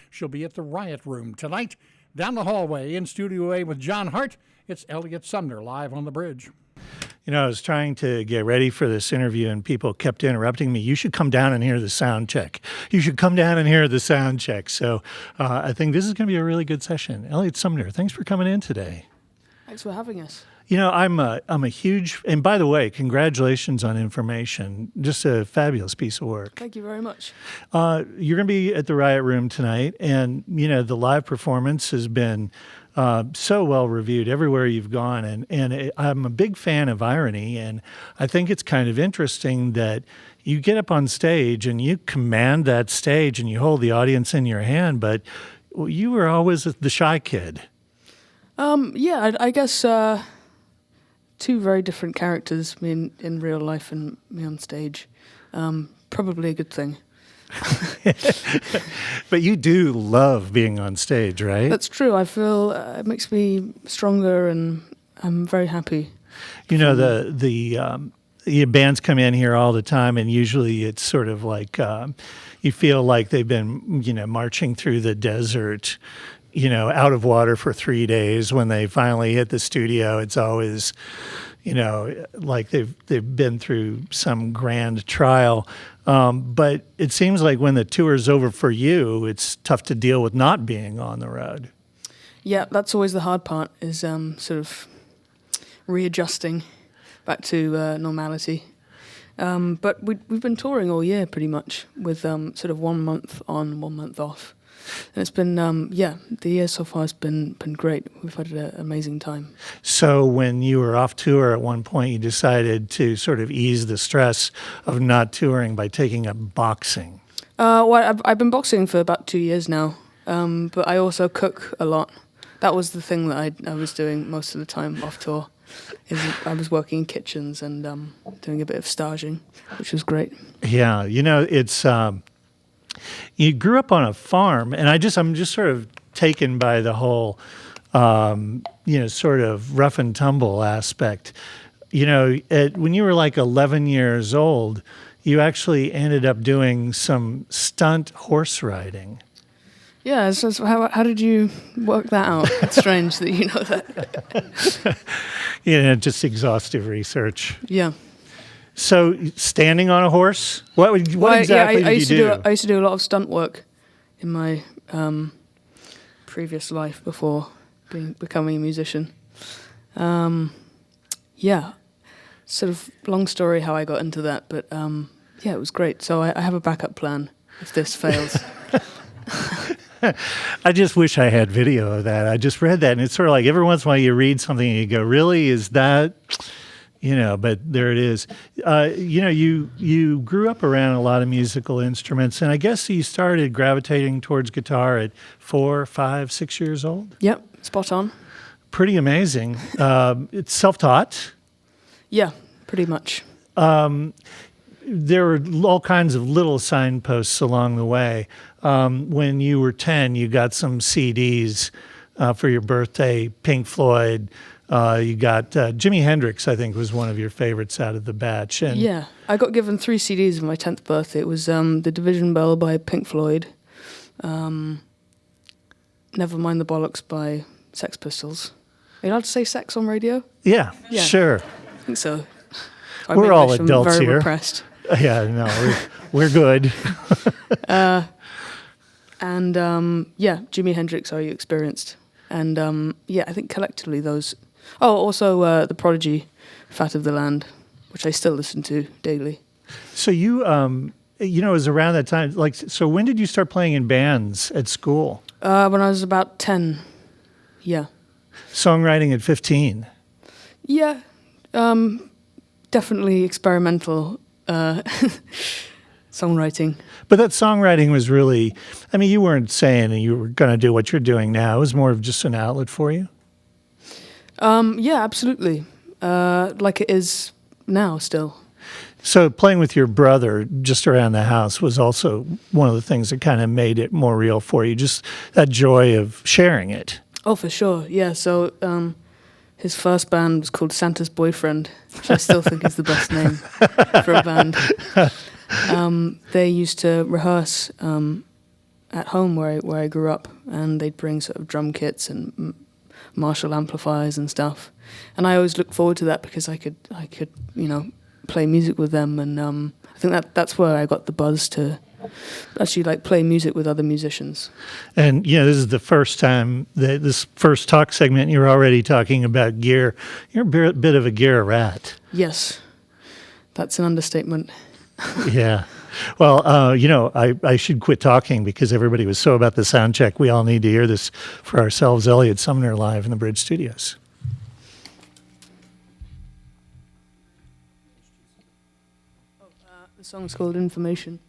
She'll be at the Riot Room tonight. Down the hallway in Studio A with Jon Hart, it's Eliot Sumner live on the bridge. You know, I was trying to get ready for this interview and people kept interrupting me. You should come down and hear the sound check. You should come down and hear the sound check. So I think this is going to be a really good session. Eliot Sumner, thanks for coming in today. Thanks for having us. You know, I'm a huge, and by the way, congratulations on Information. Just a fabulous piece of work. Thank you very much. You're going to be at the Riot Room tonight, and, you know, the live performance has been so well reviewed everywhere you've gone. And I'm a big fan of irony, and I think it's kind of interesting that you get up on stage and you command that stage and you hold the audience in your hand, but you were always the shy kid. Yeah, I guess two very different characters, me in real life and me on stage. Probably a good thing. But you do love being on stage, right? That's true. I feel it makes me stronger, and I'm very happy. You know, the bands come in here all the time, and usually it's sort of like you feel like they've been, you know, marching through the desert, you know, out of water for 3 days. When they finally hit the studio, it's always, you know, like they've been through some grand trial. But it seems like when the tour's over for you, it's tough to deal with not being on the road. Yeah, that's always the hard part, is sort of readjusting back to normality. But we've been touring all year pretty much with sort of 1 month on, 1 month off. And it's been, the year so far has been great. We've had an amazing time. So when you were off tour at one point, you decided to sort of ease the stress of not touring by taking up boxing. Well, I've been boxing for about 2 years now, but I also cook a lot. That was the thing that I was doing most of the time off tour. I was working in kitchens and doing a bit of staging, which was great. Yeah, you know, it's... You grew up on a farm, and I'm just sort of taken by the whole, you know, sort of rough and tumble aspect. You know, when you were like 11 years old, you actually ended up doing some stunt horse riding. Yeah, so how did you work that out? It's strange that you know that. Yeah, just exhaustive research. Yeah. So standing on a horse, what exactly did you do? I used to do a lot of stunt work in my previous life before becoming a musician. Yeah, sort of long story how I got into that, but yeah, it was great. So I have a backup plan if this fails. I just wish I had video of that. I just read that, and it's sort of like every once in a while you read something and you go, really, is that... You know, but there it is. You know, you grew up around a lot of musical instruments, and I guess you started gravitating towards guitar at 4, 5, 6 years old? Yep, spot on. Pretty amazing. It's self-taught? Yeah, pretty much. There were all kinds of little signposts along the way. When you were 10, you got some CDs for your birthday, Pink Floyd. You got Jimi Hendrix, I think, was one of your favorites out of the batch. And yeah, I got given 3 CDs on my 10th birthday. It was The Division Bell by Pink Floyd, Never Mind the Bollocks by Sex Pistols. Are you allowed to say sex on radio? Yeah. Sure. I think so. We're all adults very here. Repressed. Yeah, no, we're good. And Jimi Hendrix, Are You Experienced? And I think collectively those... Oh, also The Prodigy, Fat of the Land, which I still listen to daily. So you know, it was around that time. Like, so when did you start playing in bands at school? When I was about 10. Yeah. Songwriting at 15. Yeah, definitely experimental songwriting. But that songwriting was really, I mean, you weren't saying you were going to do what you're doing now. It was more of just an outlet for you? Yeah, absolutely. Like it is now still. So playing with your brother just around the house was also one of the things that kind of made it more real for you, just that joy of sharing it. Oh, for sure. Yeah, so his first band was called Santa's Boyfriend, which I still think is the best name for a band. They used to rehearse at home where I grew up, and they'd bring sort of drum kits and Marshall amplifiers and stuff, and I always looked forward to that because I could play music with them, and I think that's where I got the buzz to actually like play music with other musicians. And this is the first time that this first talk segment you're already talking about gear. You're a bit of a gear rat. Yes, that's an understatement. Yeah. Well, I should quit talking because everybody was so about the sound check. We all need to hear this for ourselves. Eliot Sumner live in the Bridge Studios. The song's called Information.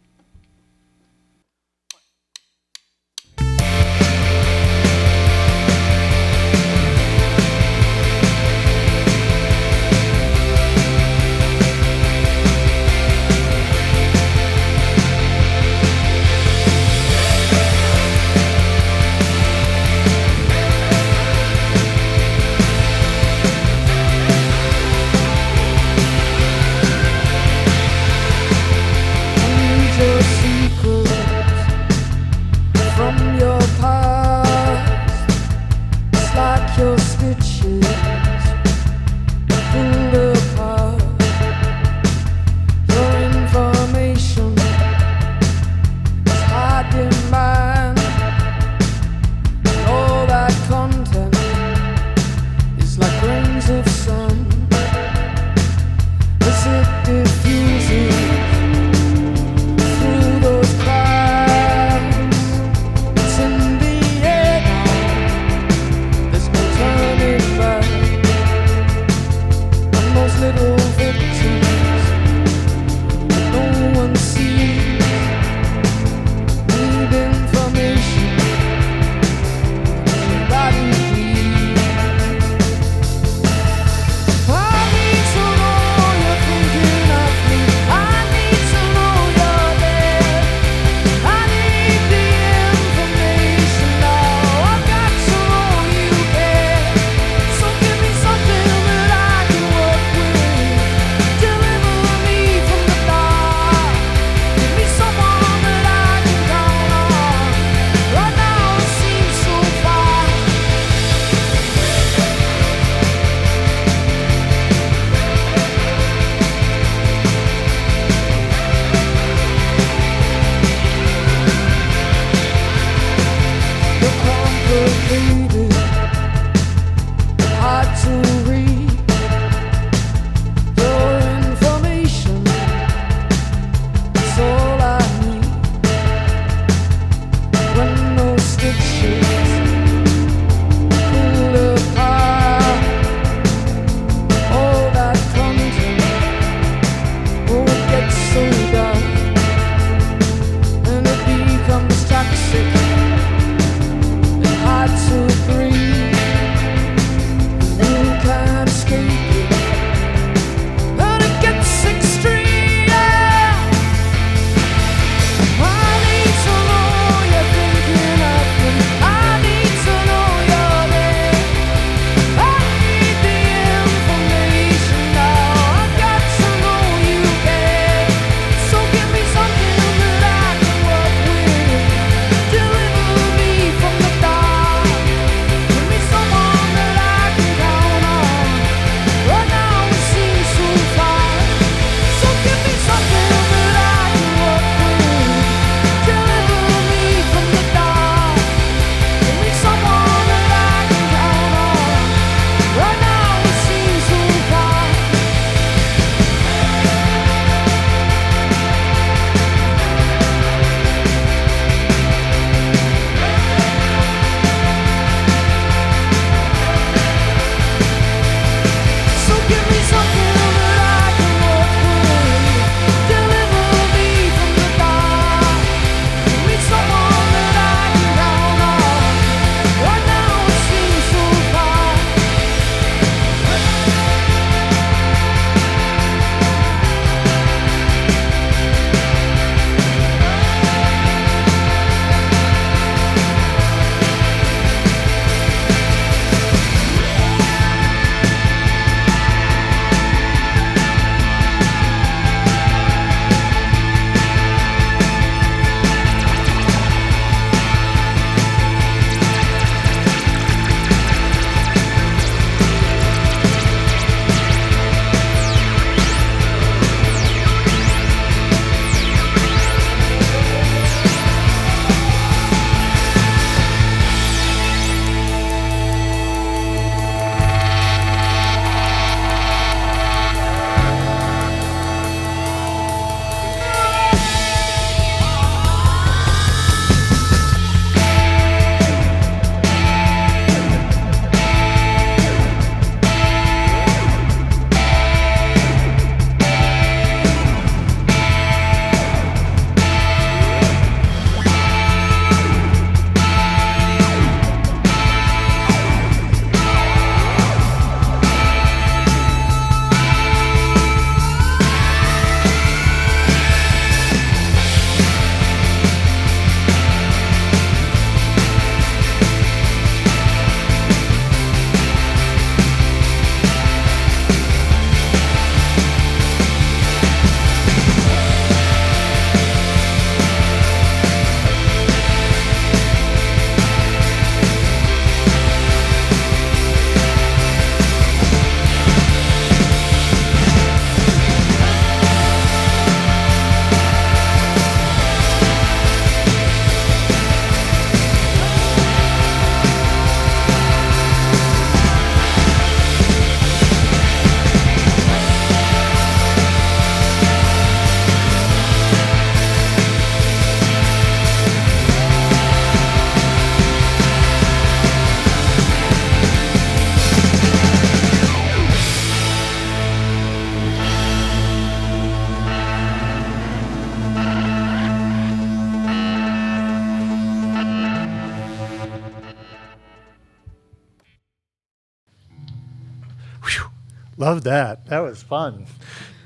Love that. That was fun.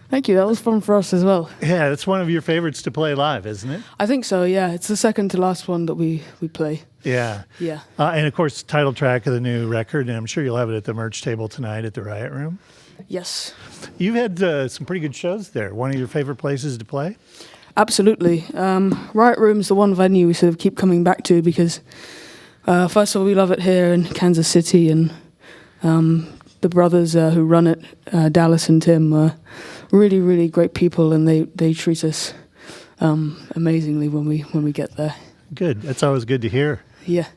Thank you. That was fun for us as well. Yeah, it's one of your favorites to play live, isn't it? I think so, yeah. It's the second to last one that we play. Yeah. Yeah. And of course, title track of the new record, and I'm sure you'll have it at the merch table tonight at the Riot Room. Yes. You've had some pretty good shows there. One of your favorite places to play? Absolutely. Riot Room's the one venue we sort of keep coming back to because, first of all, we love it here in Kansas City, and the brothers who run it, Dallas and Tim, are really, really great people, and they treat us amazingly when we get there. Good. That's always good to hear. Yeah.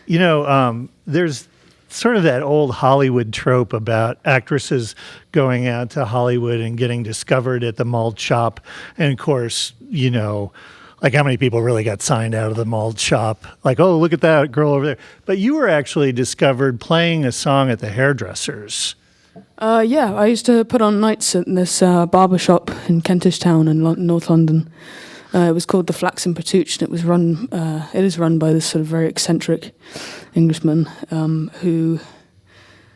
You know, there's sort of that old Hollywood trope about actresses going out to Hollywood and getting discovered at the malt shop. And of course, you know, like how many people really got signed out of the malt shop? Like, oh, look at that girl over there. But you were actually discovered playing a song at the hairdressers. Yeah, I used to put on nights at this barber shop in Kentish Town in North London. It was called the Flax and Patooch, and it is run by this sort of very eccentric Englishman who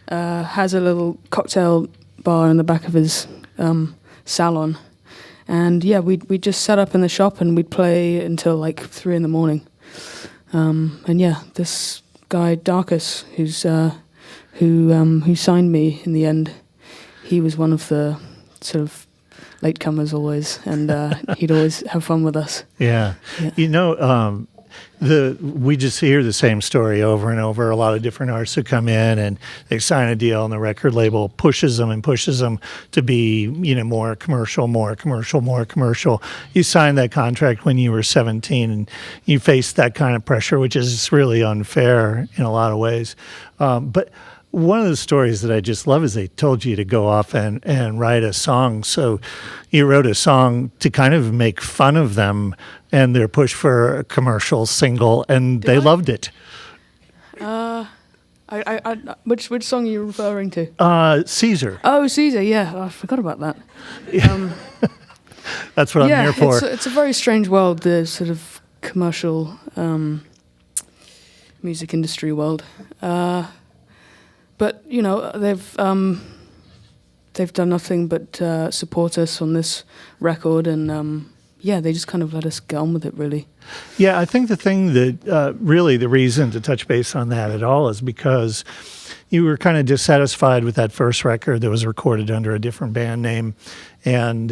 has a little cocktail bar in the back of his salon. And yeah, we'd just set up in the shop and we'd play until like 3 a.m. And yeah, this guy Darkus, who signed me in the end, he was one of the sort of latecomers always, and he'd always have fun with us. Yeah. You know, we just hear the same story over and over. A lot of different artists who come in and they sign a deal, and the record label pushes them to be, you know, more commercial. You signed that contract when you were 17, and you faced that kind of pressure, which is really unfair in a lot of ways. But one of the stories that I just love is they told you to go off and write a song. So you wrote a song to kind of make fun of them and their push for a commercial single, and they loved it. Which song are you referring to? Caesar. Oh, Caesar, yeah. I forgot about that. That's what I'm here for. It's a very strange world, the sort of commercial music industry world. But you know, they've done nothing but support us on this record, and yeah, they just kind of let us get on with it, really. Yeah, I think the thing that really the reason to touch base on that at all is because you were kind of dissatisfied with that first record that was recorded under a different band name, and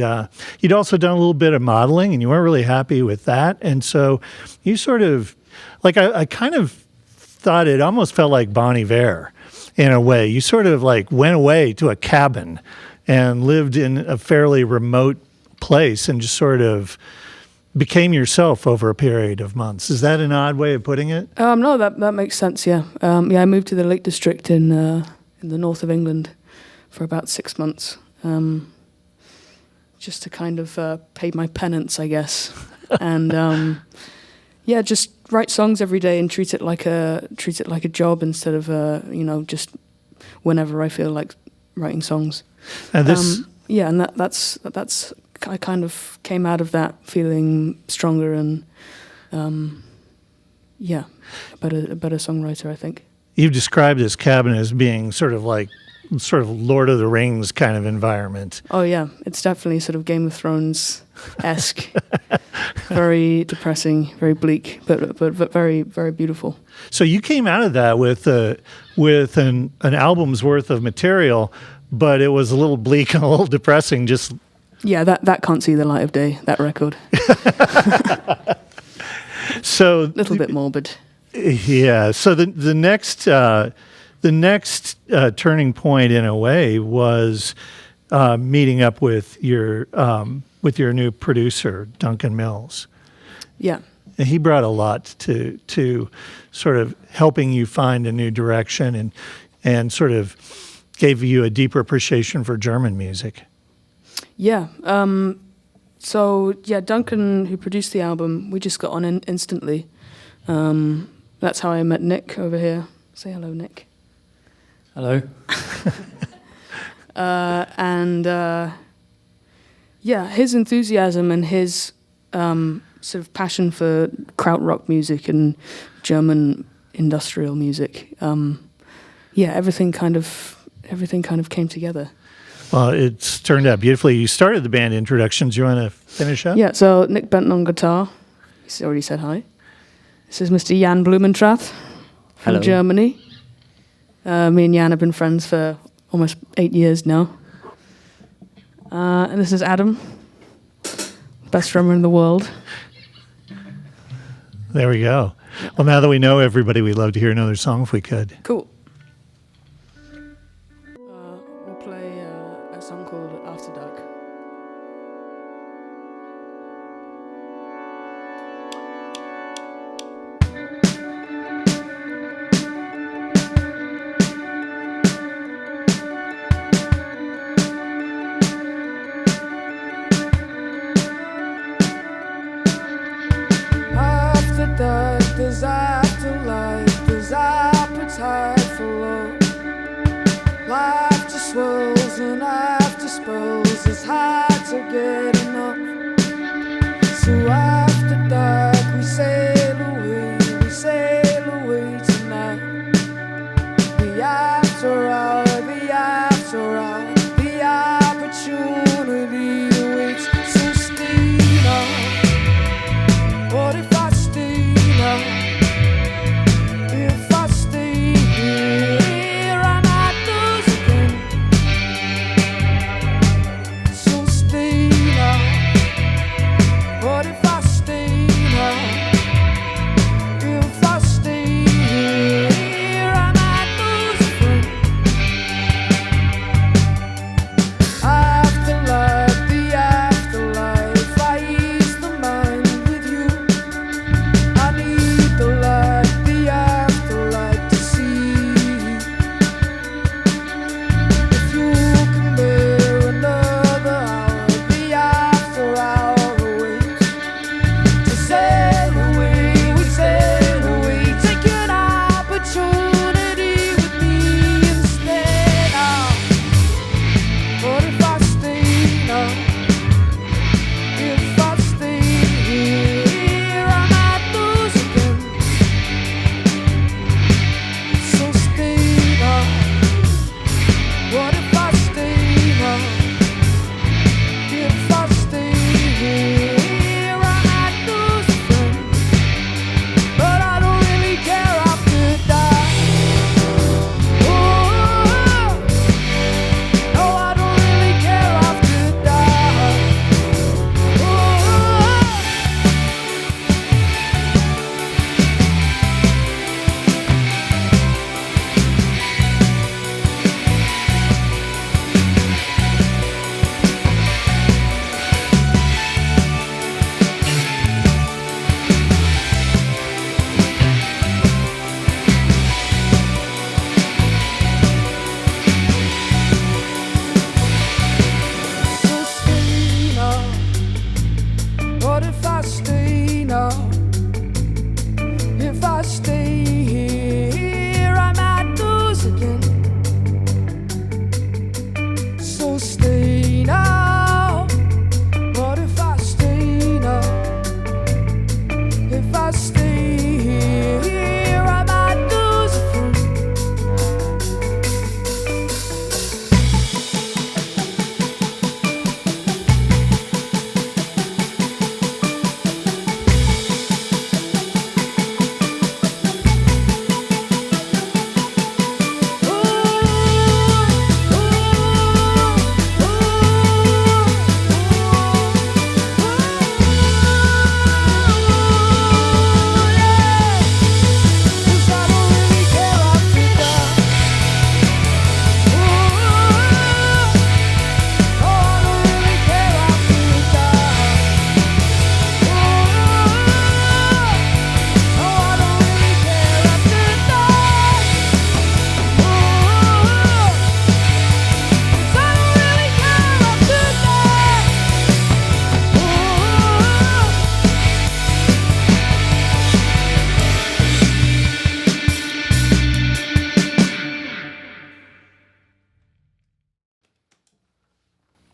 you'd also done a little bit of modeling, and you weren't really happy with that, and so you sort of, like, I kind of thought it almost felt like Bon Iver. In a way, you sort of like went away to a cabin and lived in a fairly remote place and just sort of became yourself over a period of months. Is that an odd way of putting it? No, that makes sense. Yeah, I moved to the Lake District in the north of England for about 6 months, just to kind of pay my penance, I guess, and yeah, just write songs every day and treat it like a job instead of you know, just whenever I feel like writing songs. And this, yeah, and that's I kind of came out of that feeling stronger and yeah, a better songwriter, I think. You've described this cabin as being sort of Lord of the Rings kind of environment. Oh yeah, it's definitely sort of Game of Thrones-esque. Very depressing, very bleak, but very, very beautiful. So you came out of that with an album's worth of material, but it was a little bleak and a little depressing. Just yeah, that can't see the light of day. That record. So a little bit morbid. Yeah. So the next turning point in a way was meeting up with your new producer, Duncan Mills. Yeah. And he brought a lot to sort of helping you find a new direction and sort of gave you a deeper appreciation for German music. Yeah. So, yeah, Duncan, who produced the album, we just got on instantly. That's how I met Nick over here. Say hello, Nick. Hello. Yeah, his enthusiasm and his sort of passion for krautrock music and German industrial music, yeah, everything kind of came together. Well, it's turned out beautifully. You started the band introductions. You want to finish up? Yeah, so Nick Benton on guitar. He's already said hi. This is Mr. Jan Blumentrath from Hello. Germany. Me and Jan have been friends for almost 8 years now. And this is Adam, best drummer in the world. There we go. Well, now that we know everybody, we'd love to hear another song if we could. Cool. We'll play a song called After Dark. After dark, there's afterlife, there's appetite for love. Life just swirls and after spells, it's hard to get enough. So after dark, we sail away tonight. The after hour, the opportunity awaits. So stay now. What if I stay now? If I stay here, I might lose again. So stay now.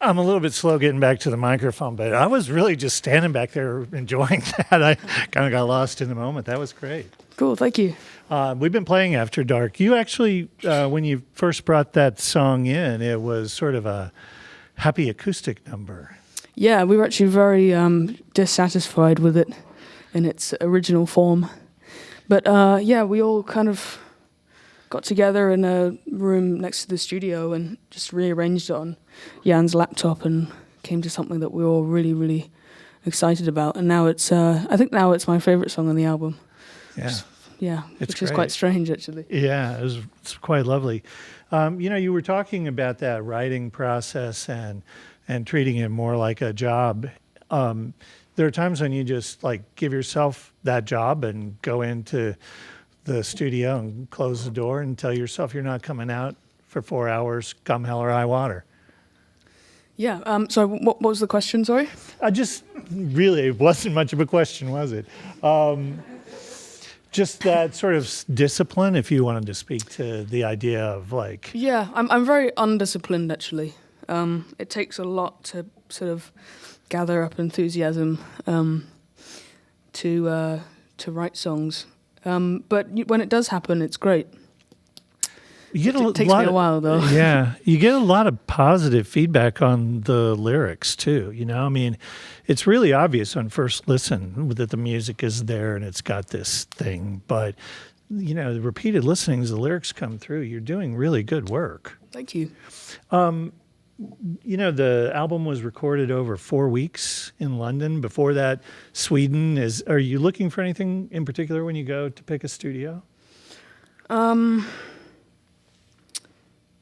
I'm a little bit slow getting back to the microphone, but I was really just standing back there enjoying that. I kind of got lost in the moment. That was great. Cool, thank you. We've been playing After Dark. You actually, when you first brought that song in, it was sort of a happy acoustic number. Yeah, we were actually very dissatisfied with it in its original form. But yeah, we all kind of got together in a room next to the studio and just rearranged it on Jan's laptop and came to something that we were all really, really excited about. And now it's, I think now it's my favorite song on the album. Yeah. Yeah, It's which is great. quite strange, actually. Yeah, it's quite lovely. You were talking about that writing process and treating it more like a job. There are times when you just like give yourself that job and go into the studio and close the door and tell yourself you're not coming out for 4 hours, come hell or high water. Yeah, so what was the question, sorry? It wasn't much of a question, was it? Just that sort of discipline, if you wanted to speak to the idea of like... Yeah, I'm very undisciplined, actually. It takes a lot to sort of gather up enthusiasm to write songs. But when it does happen, it's great. It takes me a while, though. Yeah, you get a lot of positive feedback on the lyrics, too. I mean, it's really obvious on first listen that the music is there and it's got this thing. But, the repeated listenings, the lyrics come through. You're doing really good work. Thank you. The album was recorded over 4 weeks in London. Before that, Sweden. Are you looking for anything in particular when you go to pick a studio?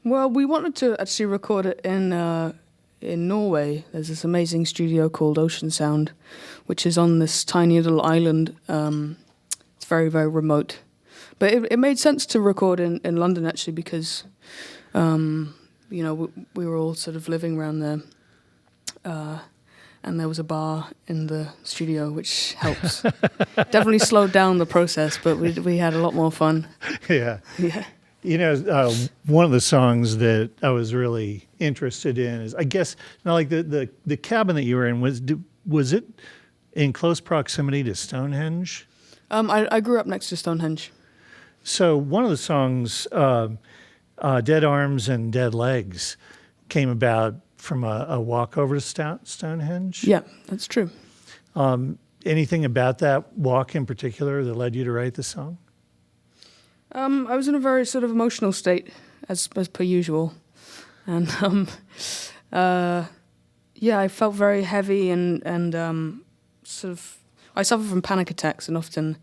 Well, we wanted to actually record it in Norway. There's this amazing studio called Ocean Sound, which is on this tiny little island. It's very, very remote. But it made sense to record in London, actually, because, we were all sort of living around there. And there was a bar in the studio, which helps. Definitely slowed down the process, but we had a lot more fun. Yeah. Yeah. One of the songs that I was really interested in is, I guess, like the cabin that you were in, was it in close proximity to Stonehenge? I grew up next to Stonehenge. So one of the songs, Dead Arms and Dead Legs, came about from a walk over to Stonehenge? Yeah, that's true. Anything about that walk in particular that led you to write the song? I was in a very sort of emotional state, as per usual, and I felt very heavy and sort of. I suffer from panic attacks, and often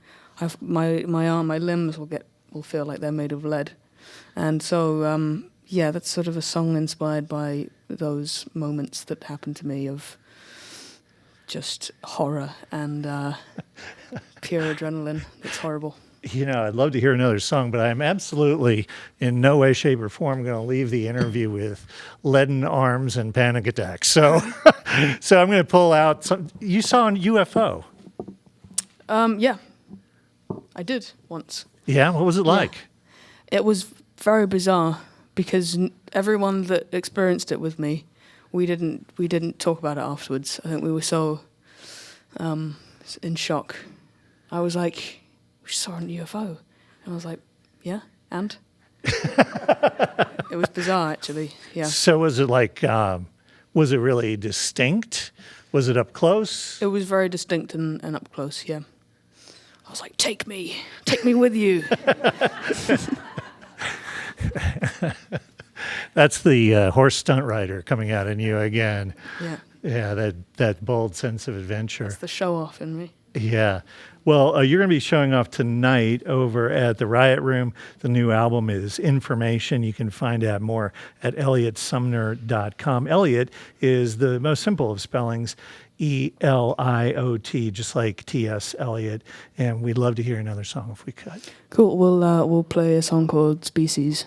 my limbs will feel like they're made of lead, and so that's sort of a song inspired by those moments that happened to me of just horror and pure adrenaline. It's horrible. I'd love to hear another song, but I'm absolutely in no way, shape, or form going to leave the interview with leaden arms and panic attacks. So, so I'm going to pull out some. You saw a UFO. Yeah, I did once. Yeah, what was it like? Yeah. It was very bizarre because everyone that experienced it with me, we didn't talk about it afterwards. I think we were so in shock. I was like, we saw a UFO. And I was like, yeah, and? It was bizarre, actually, yeah. So was it like, was it really distinct? Was it up close? It was very distinct and up close, yeah. I was like, take me with you. That's the horse stunt rider coming out in you again. Yeah. Yeah, that bold sense of adventure. That's the show off in me. Yeah. Well, you're going to be showing off tonight over at the Riot Room. The new album is Information. You can find out more at eliotsumner.com. Eliot is the most simple of spellings, Eliot, just like T.S. Eliot. And we'd love to hear another song if we could. Cool. We'll play a song called Species.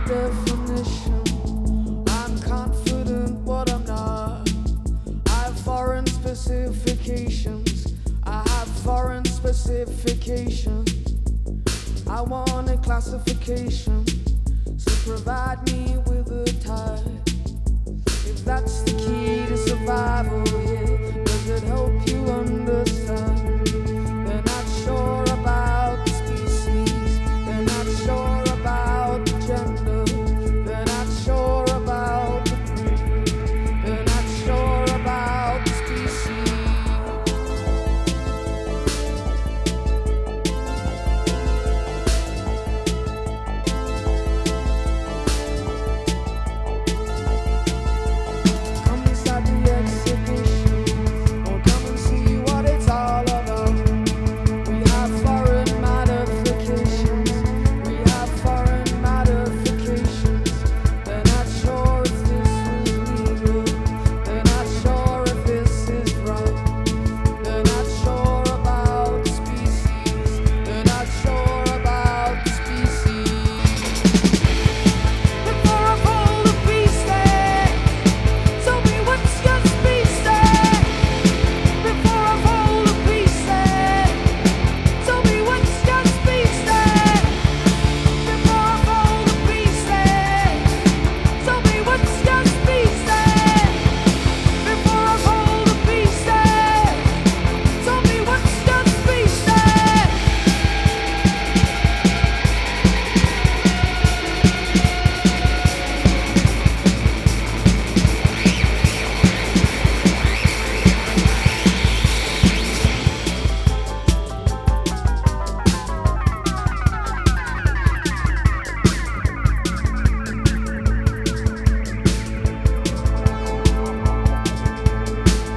definition. I'm confident what I'm not. I have foreign specifications. I have foreign specifications. I want a classification, so provide me with a type. If that's the key to survival, yeah, does it help you understand? They're not sure about the species, they're not sure about the gender, they're not sure about the breed, they're not sure about the species. Come inside the exhibition, or come and see what it's all about. We have foreign modifications. We have foreign modifications. They're not sure if this was legal. They're not sure if this is right. They're not sure about the species. They're not sure about the species. Before I fall to pieces, tell me what's your species. Before I fall to pieces, tell me what's your species. Before I fall to pieces, tell me what's your species. Before I fall to pieces, tell me what's your species.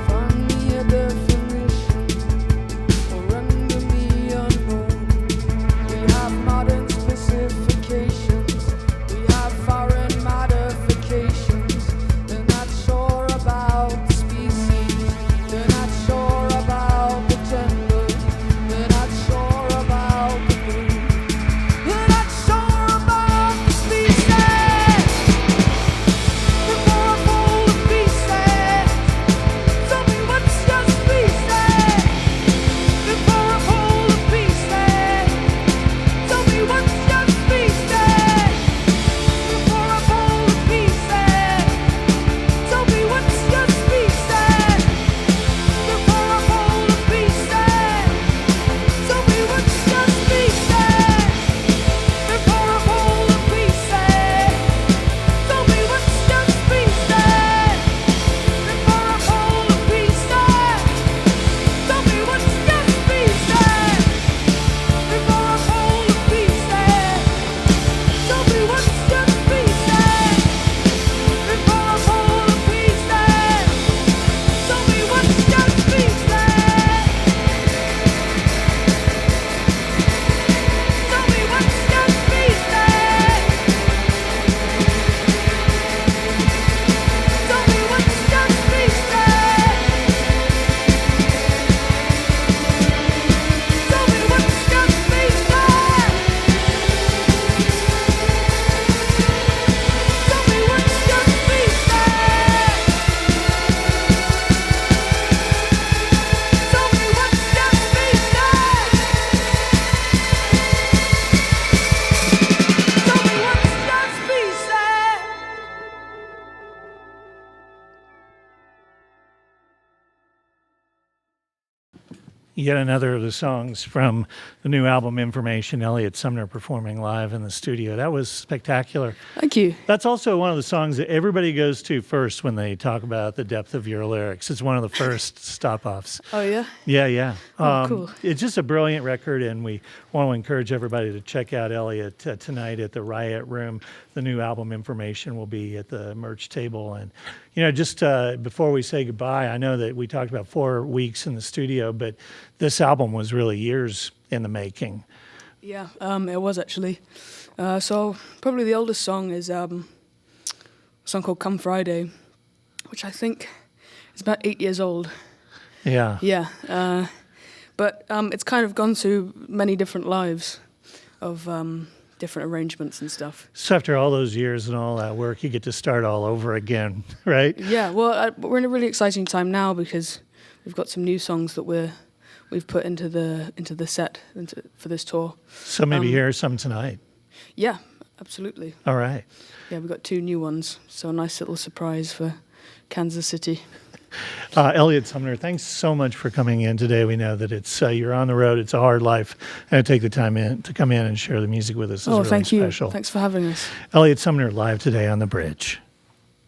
Find me a definition, or render me unknown. We have modern specifications. We have foreign modifications. They're not sure about the species. They're not sure about the gender. They're not sure about the breed. They're not sure about the species. Before I fall to pieces, tell me what's your species. Before I fall to pieces, tell me what's your species. Before I fall to pieces, tell me what's your species. Before I fall to pieces, tell me what's your species. Before I fall to pieces, tell me what's your species. Before I fall to pieces, tell me what's your species. Before I fall to pieces, tell me what's your species. Before I fall to pieces, tell me what's your species. Tell me what's your species. Tell me what's your species. Tell me what's your species. Tell me what's your species. Tell me what's your Yet another of the songs from the new album Information, Eliot Sumner performing live in the studio. That was spectacular. Thank you. That's also one of the songs that everybody goes to first when they talk about the depth of your lyrics. It's one of the first stop-offs. Oh yeah. Yeah, yeah. Oh, cool. It's just a brilliant record, and we want to encourage everybody to check out Eliot tonight at the Riot Room. The new album Information will be at the merch table. And, you know, just before we say goodbye, I know that we talked about 4 weeks in the studio, but this album was really years in the making. Yeah, it was actually. So probably the oldest song is a song called Come Friday, which I think is about 8 years old. Yeah. Yeah. But it's kind of gone through many different lives of different arrangements and stuff. So after all those years and all that work, you get to start all over again, right? Yeah, well, we're in a really exciting time now because we've got some new songs that we've put into the set for this tour. So maybe hear some tonight. Yeah, absolutely. All right. Yeah, we've got 2 new ones, so a nice little surprise for Kansas City. Eliot Sumner, thanks so much for coming in today. We know that it's you're on the road. It's a hard life, and to take the time to come in and share the music with us is really thank you. special. Thanks for having us. Eliot Sumner live today on the Bridge.